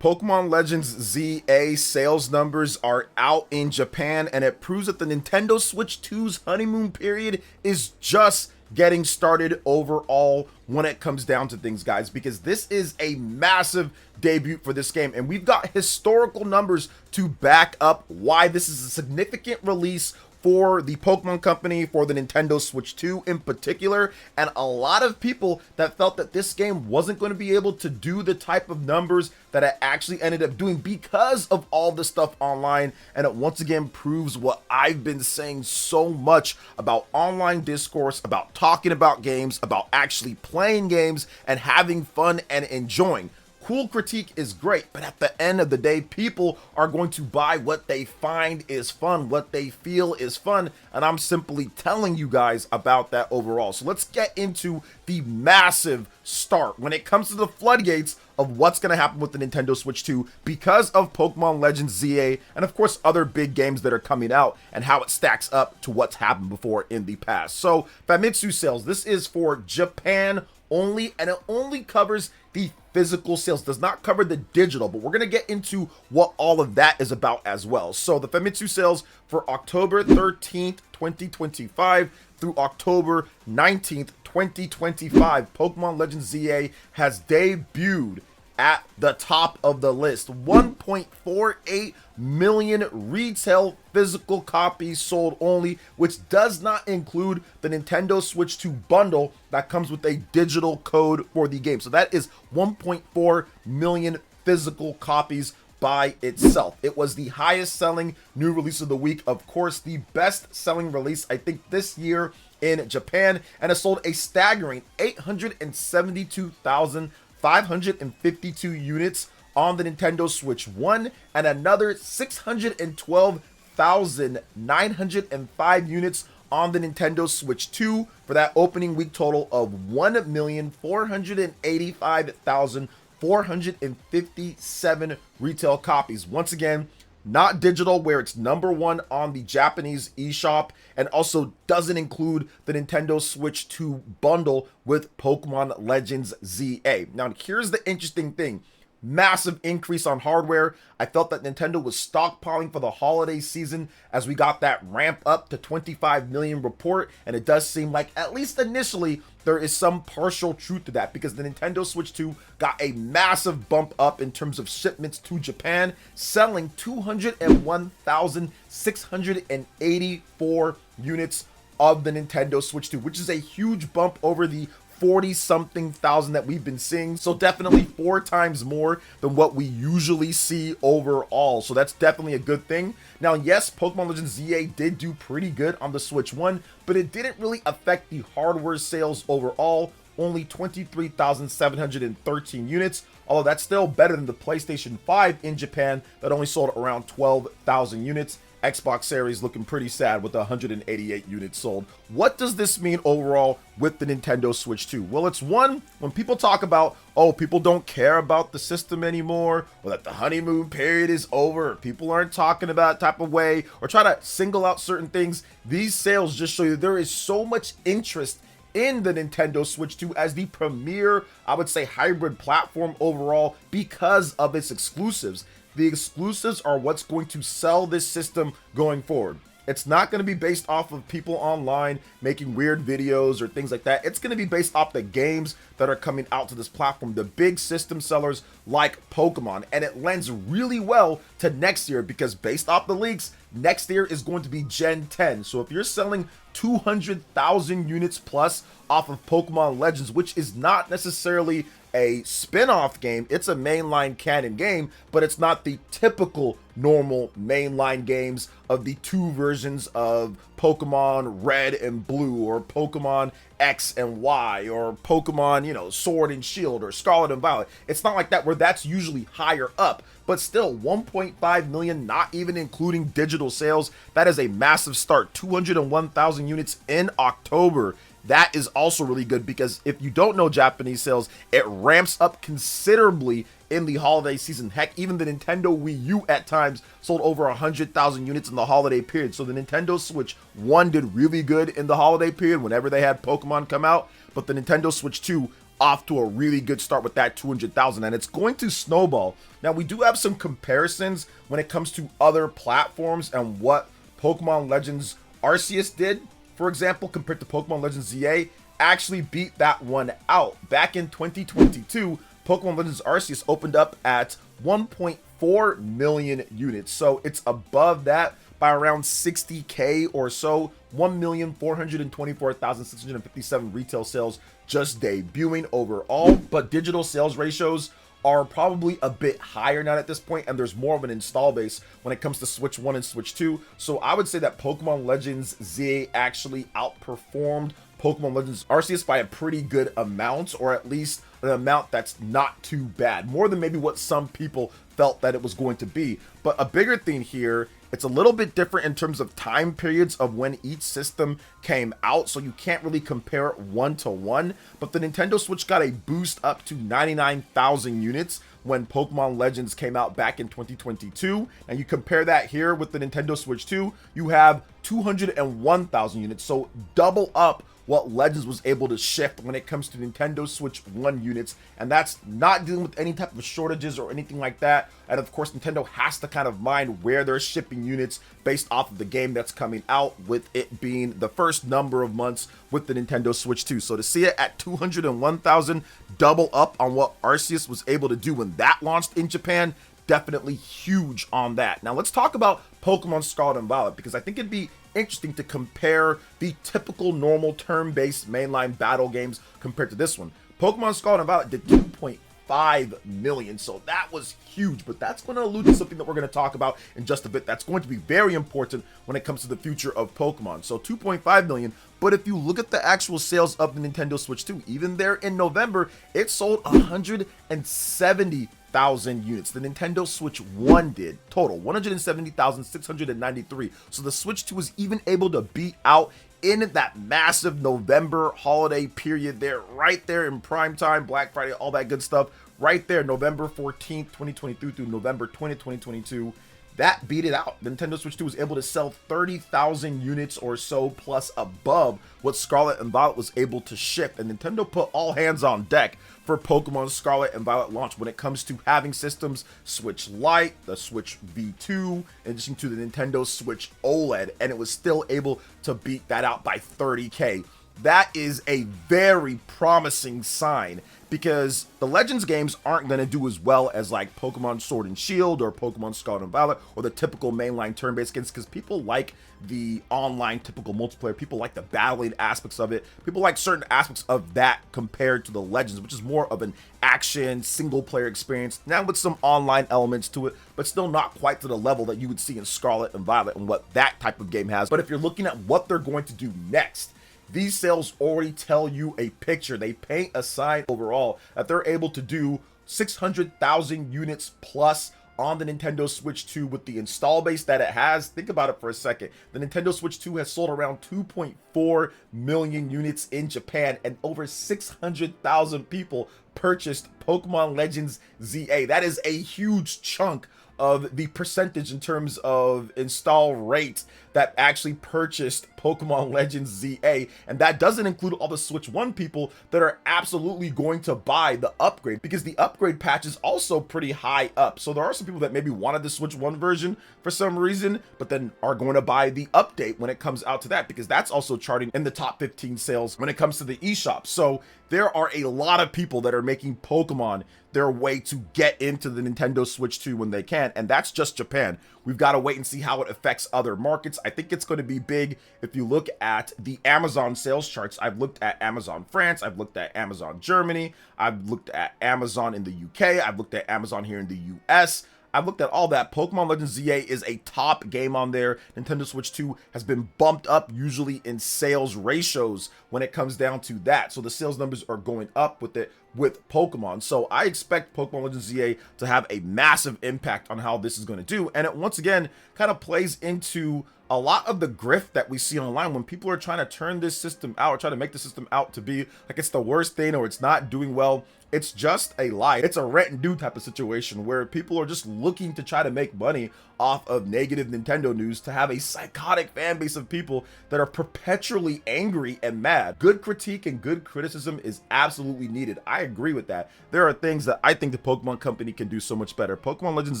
Pokemon Legends ZA sales numbers are out in Japan, and it proves that the Nintendo Switch 2's honeymoon period is just getting started overall when it comes down to things, guys, because this is a massive debut for this game, and we've got historical numbers to back up why this is a significant release for the Pokemon Company, for the Nintendo Switch 2 in particular, and a lot of people that felt that this game wasn't going to be able to do the type of numbers that it actually ended up doing because of all the stuff online. And it once again proves what I've been saying so much about online discourse, about talking about games, about actually playing games and having fun and enjoying. Cool critique is great, but at the end of the day, people are going to buy what they find is fun, what they feel is fun, and I'm simply telling you guys about that overall. So let's get into the massive start when it comes to the floodgates of what's going to happen with the Nintendo Switch 2 because of Pokemon Legends ZA and of course other big games that are coming out, and how it stacks up to what's happened before in the past. So Famitsu sales, this is for Japan only, and it only covers the physical sales, does not cover the digital, but we're going to get into what all of that is about as well. So the Famitsu sales for October 13th, 2025 through October 19th, 2025, Pokemon Legends ZA has debuted at the top of the list. 1.48 million retail physical copies sold only, which does not include the Nintendo Switch 2 bundle that comes with a digital code for the game. So that is 1.4 million physical copies by itself. It was the highest selling new release of the week. Of course, the best selling release, I think, this year in Japan, and it sold a staggering 872,552 units on the Nintendo Switch 1 and another 612,905 units on the Nintendo Switch 2 for that opening week total of 1,485,457 retail copies. Once again, not digital, where it's number one on the Japanese eShop, and also doesn't include the Nintendo Switch 2 bundle with Pokemon Legends ZA. Now, here's the interesting thing. Massive increase on hardware. I felt that Nintendo was stockpiling for the holiday season as we got that ramp up to 25 million report, and it does seem like, at least initially, there is some partial truth to that, because the Nintendo Switch 2 got a massive bump up in terms of shipments to Japan, selling 201,684 units of the Nintendo Switch 2, which is a huge bump over the 40-something thousand that we've been seeing. So definitely 4 times more than what we usually see overall. So that's definitely a good thing. Now, yes, Pokemon Legends ZA did do pretty good on the Switch 1, but it didn't really affect the hardware sales overall. Only 23,713 units, although that's still better than the PlayStation 5 in Japan that only sold around 12,000 units. Xbox Series looking pretty sad with 188 units sold. What does this mean overall with the Nintendo Switch 2? Well, it's one, when people talk about, oh, people don't care about the system anymore, or that the honeymoon period is over, or people aren't talking about it type of way, or try to single out certain things, these sales just show you there is so much interest in the Nintendo Switch 2 as the premier, I would say, hybrid platform overall because of its exclusives. The exclusives are what's going to sell this system going forward. It's not going to be based off of people online making weird videos or things like that. It's going to be based off the games that are coming out to this platform, the big system sellers like Pokemon. And it lends really well to next year, because based off the leaks, next year is going to be Gen 10. So if you're selling 200,000 units plus off of Pokemon Legends, which is not necessarily a spin-off game, it's a mainline canon game, but it's not the typical normal mainline games of the 2 versions of Pokemon Red and Blue, or Pokemon X and Y, or Pokemon, Sword and Shield, or Scarlet and Violet. It's not like that, where that's usually higher up, but still 1.5 million, not even including digital sales. That is a massive start. 201,000 units in October. That is also really good, because if you don't know Japanese sales, it ramps up considerably in the holiday season. Heck, even the Nintendo Wii U at times sold over 100,000 units in the holiday period. So the Nintendo Switch 1 did really good in the holiday period whenever they had Pokemon come out, but the Nintendo Switch 2 off to a really good start with that 200,000, and it's going to snowball. Now, we do have some comparisons when it comes to other platforms and what Pokemon Legends Arceus did, for example, compared to Pokemon Legends ZA, actually beat that one out. Back in 2022, Pokemon Legends Arceus opened up at 1.4 million units, so it's above that by around 60K or so. 1,424,657 retail sales just debuting overall, but digital sales ratios are probably a bit higher now at this point, and there's more of an install base when it comes to Switch 1 and Switch 2. So I would say that Pokemon Legends ZA actually outperformed Pokemon Legends Arceus by a pretty good amount, or at least an amount that's not too bad. More than maybe what some people felt that it was going to be. But a bigger thing here, it's a little bit different in terms of time periods of when each system came out, so you can't really compare it one to one. But the Nintendo Switch got a boost up to 99,000 units when Pokemon Legends came out back in 2022. And you compare that here with the Nintendo Switch 2, you have 201,000 units, so double up what Legends was able to shift when it comes to Nintendo Switch 1 units, and that's not dealing with any type of shortages or anything like that. And of course, Nintendo has to kind of mind where they're shipping units based off of the game that's coming out, with it being the first number of months with the Nintendo Switch 2. So to see it at 201,000, double up on what Arceus was able to do when that launched in Japan, definitely huge on that. Now let's talk about Pokemon Scarlet and Violet, because I think it'd be interesting to compare the typical normal turn-based mainline battle games compared to this one. Pokemon Scarlet and Violet did 2.5 million, so that was huge, but that's going to allude to something that we're going to talk about in just a bit that's going to be very important when it comes to the future of Pokemon. So 2.5 million, but if you look at the actual sales of the Nintendo Switch 2, even there in November, it sold 170,000 units. The Nintendo Switch 1 did total 170,693. So the Switch 2 was even able to beat out in that massive November holiday period there, right there in prime time, Black Friday, all that good stuff, right there, November 14th, 2023 through November 20th, 2022. That beat it out. The Nintendo Switch 2 was able to sell 30,000 units or so, plus above what Scarlet and Violet was able to ship. And Nintendo put all hands on deck for Pokemon Scarlet and Violet launch when it comes to having systems Switch Lite, the Switch V2, in addition to the Nintendo Switch OLED, and it was still able to beat that out by 30K. That is a very promising sign, because the Legends games aren't going to do as well as like Pokemon Sword and Shield or Pokemon Scarlet and Violet or the typical mainline turn-based games, because people like the online typical multiplayer, people like the battling aspects of it, people like certain aspects of that compared to the Legends, which is more of an action single player experience, now with some online elements to it, but still not quite to the level that you would see in Scarlet and Violet and what that type of game has. But if you're looking at what they're going to do next, these sales already tell you a picture. They paint a sign overall that they're able to do 600,000 units plus on the Nintendo Switch 2 with the install base that it has. Think about it for a second. The Nintendo Switch 2 has sold around 2.4 million units in Japan, and over 600,000 people purchased Pokemon Legends ZA. That is a huge chunk of the percentage in terms of install rate that actually purchased Pokemon Legends ZA, and that doesn't include all the Switch 1 people that are absolutely going to buy the upgrade, because the upgrade patch is also pretty high up. So there are some people that maybe wanted the Switch 1 version for some reason, but then are going to buy the update when it comes out to that, because that's also charting in the top 15 sales when it comes to the eShop. So there are a lot of people that are making Pokemon their way to get into the Nintendo Switch 2 when they can, and that's just Japan. We've got to wait and see how it affects other markets. I think it's going to be big if you look at the Amazon sales charts. I've looked at Amazon France, I've looked at Amazon Germany, I've looked at Amazon in the UK, I've looked at Amazon here in the US. I've looked at all that. Pokemon Legends ZA is a top game on there. Nintendo Switch 2 has been bumped up usually in sales ratios when it comes down to that. So the sales numbers are going up with it with Pokemon. So I expect Pokemon Legends ZA to have a massive impact on how this is going to do. And it once again kind of plays into a lot of the grift that we see online when people are trying to turn this system out, or try to make the system out to be like it's the worst thing or it's not doing well. It's just a lie. It's a rent and do type of situation where people are just looking to try to make money off of negative Nintendo news, to have a psychotic fan base of people that are perpetually angry and mad. Good critique and good criticism is absolutely needed. I agree with that. There are things that I think the Pokemon company can do so much better. Pokemon Legends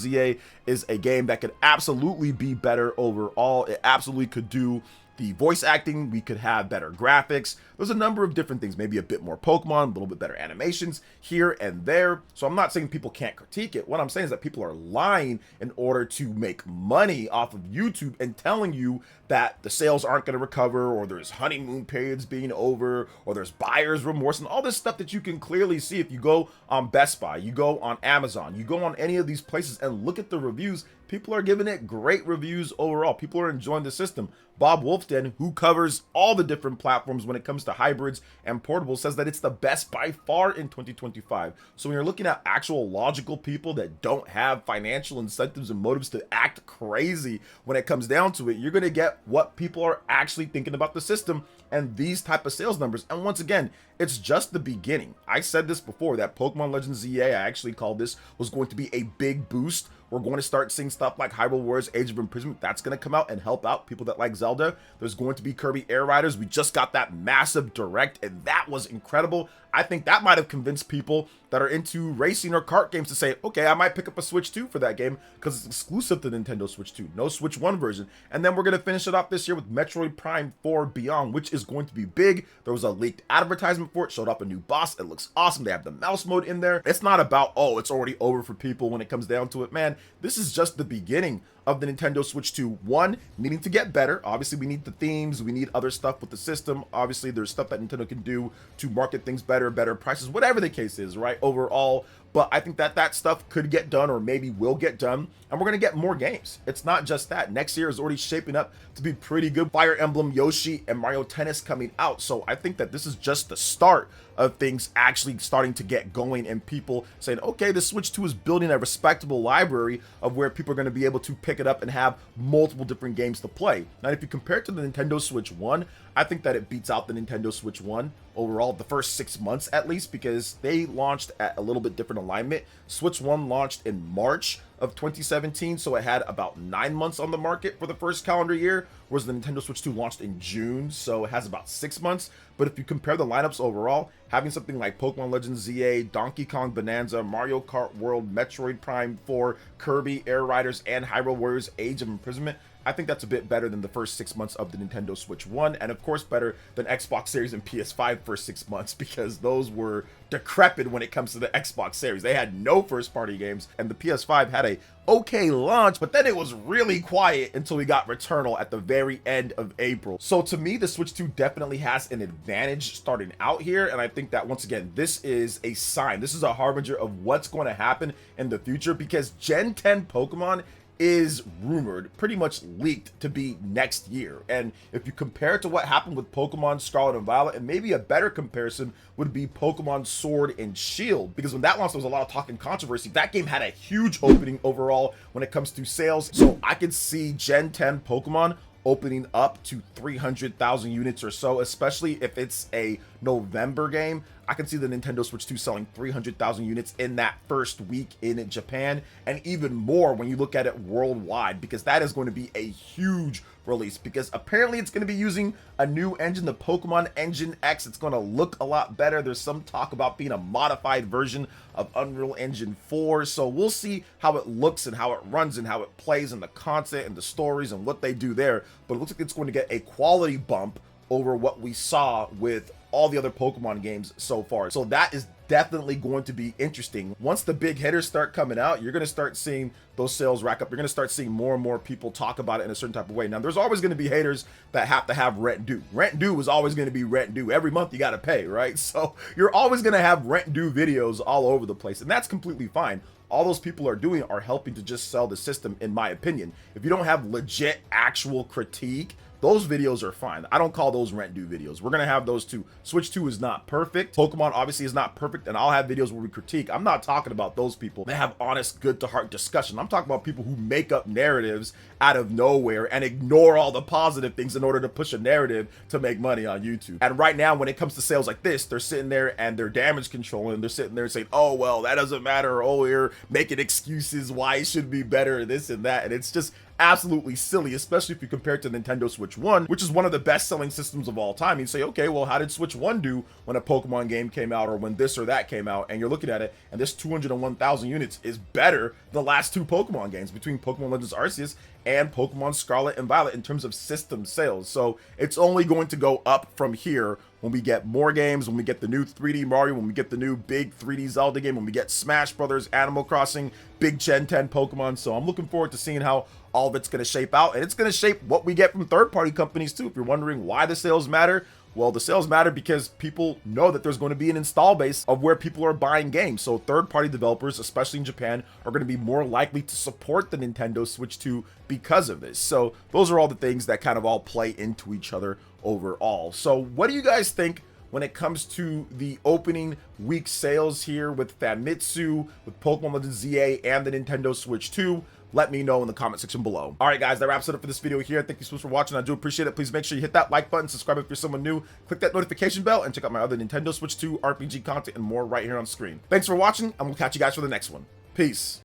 ZA is a game that could absolutely be better overall. It absolutely could do the voice acting, we could have better graphics. There's a number of different things, maybe a bit more Pokemon, a little bit better animations here and there. So I'm not saying people can't critique it. What I'm saying is that people are lying in order to make money off of YouTube and telling you that the sales aren't going to recover, or there's honeymoon periods being over, or there's buyer's remorse, and all this stuff that you can clearly see if you go on Best Buy, you go on Amazon, you go on any of these places and look at the reviews. People are giving it great reviews overall. People are enjoying the system. Bob Wolfden, who covers all the different platforms when it comes to hybrids and portables, says that it's the best by far in 2025. So when you're looking at actual logical people that don't have financial incentives and motives to act crazy when it comes down to it, you're going to get what people are actually thinking about the system and these type of sales numbers. And once again, it's just the beginning. I said this before, that Pokemon Legends ZA, I actually called this, was going to be a big boost. We're going to start seeing stuff like Hyrule Warriors Age of Imprisonment. That's going to come out and help out people that like Zelda. There's going to be Kirby Air Riders. We just got that massive direct, and that was incredible. I think that might have convinced people that are into racing or kart games to say, okay, I might pick up a Switch 2 for that game because it's exclusive to Nintendo Switch 2, no Switch 1 version. And then we're going to finish it off this year with Metroid Prime 4 Beyond, which is going to be big. There was a leaked advertisement for it, showed up a new boss. It looks awesome. They have the mouse mode in there. It's not about, oh, it's already over for people when it comes down to it. Man, this is just the beginning of the Nintendo Switch 2. One, needing to get better. Obviously, we need the themes. We need other stuff with the system. Obviously, there's stuff that Nintendo can do to market things better prices, whatever the case is, right? Overall, but I think that that stuff could get done, or maybe will get done, and we're going to get more games. It's not just that. Next year is already shaping up to be pretty good. Fire Emblem, Yoshi, and Mario Tennis coming out. So I think that this is just the start of things actually starting to get going, and people saying, okay, the Switch 2 is building a respectable library of where people are going to be able to pick it up and have multiple different games to play. Now, if you compare it to the Nintendo Switch 1, I think that it beats out the Nintendo Switch 1 overall, the first 6 months at least, because they launched at a little bit different alignment. Switch 1 launched in March of 2017, so it had about 9 months on the market for the first calendar year, whereas the Nintendo Switch 2 launched in June, so it has about 6 months. But if you compare the lineups overall, having something like Pokemon Legends ZA, Donkey Kong Bonanza, Mario Kart World, Metroid Prime 4, Kirby Air Riders, and Hyrule Warriors Age of Imprisonment, I think that's a bit better than the first 6 months of the Nintendo Switch 1, and of course better than Xbox Series and PS5 first 6 months, because those were decrepit when it comes to the Xbox Series. They had no first party games, and the PS5 had a okay launch, but then it was really quiet until we got Returnal at the very end of April. So to me, the Switch 2 definitely has an advantage starting out here, and I think that once again, this is a sign. This is a harbinger of what's going to happen in the future, because Gen 10 Pokemon is rumored, pretty much leaked, to be next year. And if you compare it to what happened with Pokemon Scarlet and Violet, and maybe a better comparison would be Pokemon Sword and Shield, because when that launched, there was a lot of talk and controversy. That game had a huge opening overall when it comes to sales. So I could see Gen 10 Pokemon opening up to 300,000 units or so, especially if it's a November game. I can see the Nintendo Switch 2 selling 300,000 units in that first week in Japan, and even more when you look at it worldwide, because that is going to be a huge release, because apparently it's going to be using a new engine, the Pokemon Engine X. It's going to look a lot better. There's some talk about being a modified version of Unreal Engine 4, so we'll see how it looks and how it runs and how it plays and the content and the stories and what they do there, but it looks like it's going to get a quality bump over what we saw with all the other Pokemon games so far. So that is definitely going to be interesting. Once the big hitters start coming out, you're going to start seeing those sales rack up. You're going to start seeing more and more people talk about it in a certain type of way. Now, there's always going to be haters that have to have rent due. Rent due is always going to be rent due. Every month you got to pay, right? So you're always going to have rent due videos all over the place, and that's completely fine. All those people are doing are helping to just sell the system, in my opinion. If you don't have legit actual critique those videos are fine. I don't call those rent due videos. We're gonna have those too. Switch 2 is not perfect. Pokemon obviously is not perfect, and I'll have videos where we critique. I'm not talking about those people that have honest, good to heart discussion. I'm talking about people who make up narratives out of nowhere and ignore all the positive things in order to push a narrative to make money on YouTube. And right now, when it comes to sales like this, they're sitting there and they're damage controlling. They're sitting there saying, oh, well, that doesn't matter. Oh, you're making excuses why it should be better, this and that. And it's just absolutely silly, especially if you compare it to Nintendo Switch 1, which is one of the best-selling systems of all time. You say, okay, well, how did Switch 1 do when a Pokemon game came out or when this or that came out? And you're looking at it, and this 201,000 units is better than the last two Pokemon games between Pokemon Legends Arceus and Pokemon Scarlet and Violet in terms of system sales. So it's only going to go up from here when we get more games, when we get the new 3D Mario, when we get the new big 3D Zelda game, when we get Smash Brothers, Animal Crossing, big Gen 10 Pokemon. So I'm looking forward to seeing how all of it's going to shape out, and it's going to shape what we get from third-party companies too. If you're wondering why the sales matter, well, the sales matter because people know that there's going to be an install base of where people are buying games. So third-party developers, especially in Japan, are going to be more likely to support the Nintendo Switch 2 because of this. So those are all the things that kind of all play into each other overall. So what do you guys think when it comes to the opening week sales here with Famitsu, with Pokemon Legends ZA, and the Nintendo Switch 2? Let me know in the comment section below. All right, guys, that wraps it up for this video here. Thank you so much for watching. I do appreciate it. Please make sure you hit that like button, subscribe if you're someone new, click that notification bell, and check out my other Nintendo Switch 2 RPG content and more right here on screen. Thanks for watching, and we'll catch you guys for the next one. Peace.